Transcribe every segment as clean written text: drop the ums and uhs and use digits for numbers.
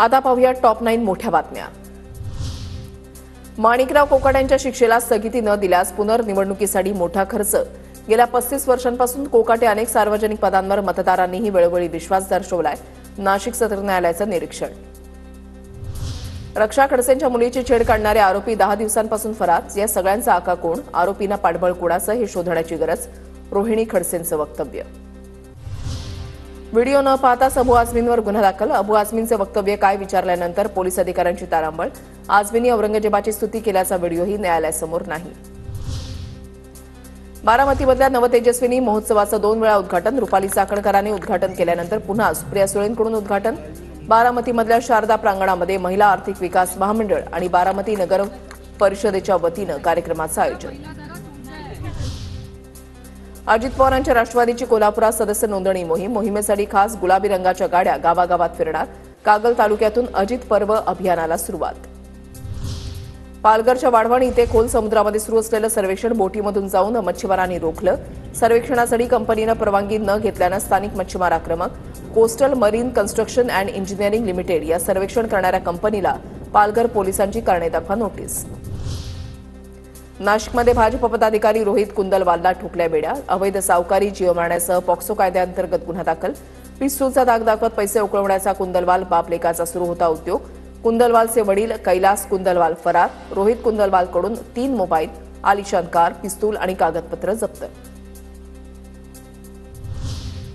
आता पाहूया टॉप 9 मोठ्या बातम्या। माणिकराव कोकाटे यांच्या शिक्षेला स्थगिती न दिल्यास पुनर्निवडणुकीसाठी मोठा खर्च। गेल्या 35 वर्षांपासून कोकाटे अनेक सार्वजनिक पदांवर मतदारांनीही वेळोवेळी विश्वास दर्शवलाय। नाशिक सत्र न्यायालयाचं निरीक्षण। रक्षा खडसेंच्या मुलीची छेड काढणारे आरोपी 10 दिवसांपासून फरार। या सगळ्यांचा आका कोण, आरोपींना पाठबळ कोणाचं हे शोधण्याची गरज। रोहिणी खडसेंचं वक्तव्य। व्हिडिओ न पाहताच अबू आझमींवर गुन्हा दाखल। अबू आझमींचे वक्तव्य काय विचारल्यानंतर पोलीस अधिकाऱ्यांची तारांबळ। आझमींनी औरंगजेबाची स्तुती केल्याचा व्हिडिओही न्यायालयासमोर नाही। बारामतीमधल्या नवतेजस्विनी महोत्सवाचं 2 वेळा उद्घाटन। रुपाली चाकणकरांनी उद्घाटन केल्यानंतर पुन्हा सुप्रिया सुळेंकडून उद्घाटन। बारामतीमधल्या शारदा प्रांगणामध्ये महिला आर्थिक विकास महामंडळ आणि बारामती नगर परिषदेच्या वतीनं कार्यक्रमाचं आयोजन। अजित पवारांच्या राष्ट्रवादीची कोल्हापुरात सदस्य नोंदणी मोहिमेसाठी खास गुलाबी रंगाच्या गाड्या गावागावात फिरणार। कागल तालुक्यातून अजित पर्व अभियानाला सुरुवात। पालघरच्या वाढवण इथे खोल समुद्रामध्ये सुरू असलेलं सर्वेक्षण बोटीमधून जाऊन मच्छीमारांनी रोखलं। सर्वेक्षणासाठी कंपनीनं परवानगी न घेतल्यानं स्थानिक मच्छीमार आक्रमक। Coastal marine construction and engineering limited या सर्वेक्षण करणाऱ्या कंपनीला पालघर पोलिसांची कारणेदाखवा नोटीस। नाशिकमध्ये भाजप पदाधिकारी रोहित कुंदलवालला ठोकल्या बेड्या। अवैध सावकारी जीव मारण्यासह पॉक्सो कायद्याअंतर्गत गुन्हा दाखल। पिस्तूलचा दाग दाखवत पैसे उकळवण्याचा कुंदलवाल बाप लेकाचा सुरू होता उद्योग। कुंदलवालचे वडील कैलास कुंदलवाल फरार। रोहित कुंदलवालकडून 3 मोबाईल, आलिशान कार, पिस्तूल आणि कागदपत्र जप्त।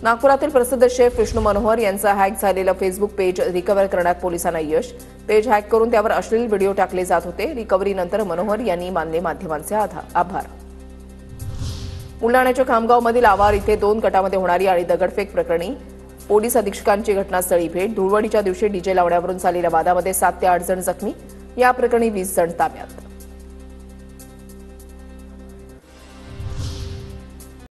नागपुरातील प्रसिद्ध शेफ विष्णू मनोहर यांचा हॅक झालेलं फेसबुक पेज रिकव्हर करण्यात पोलिसांना यश। पेज हॅक करून त्यावर अश्लील व्हिडिओ टाकले जात होते। रिकव्हरीनंतर मनोहर यांनी मानले माध्यमांचे आभार। बुलढाण्याच्या खामगावमधील आवार इथे 2 गटामध्ये होणारी आणि दगडफेक प्रकरणी पोलीस अधीक्षकांची घटनास्थळी भेट। धुळवडीच्या दिवशी डीजे लावण्यावरून झालेल्या वादामध्ये 7 ते 8 जण जखमी। या प्रकरणी 20 जण ताब्यात।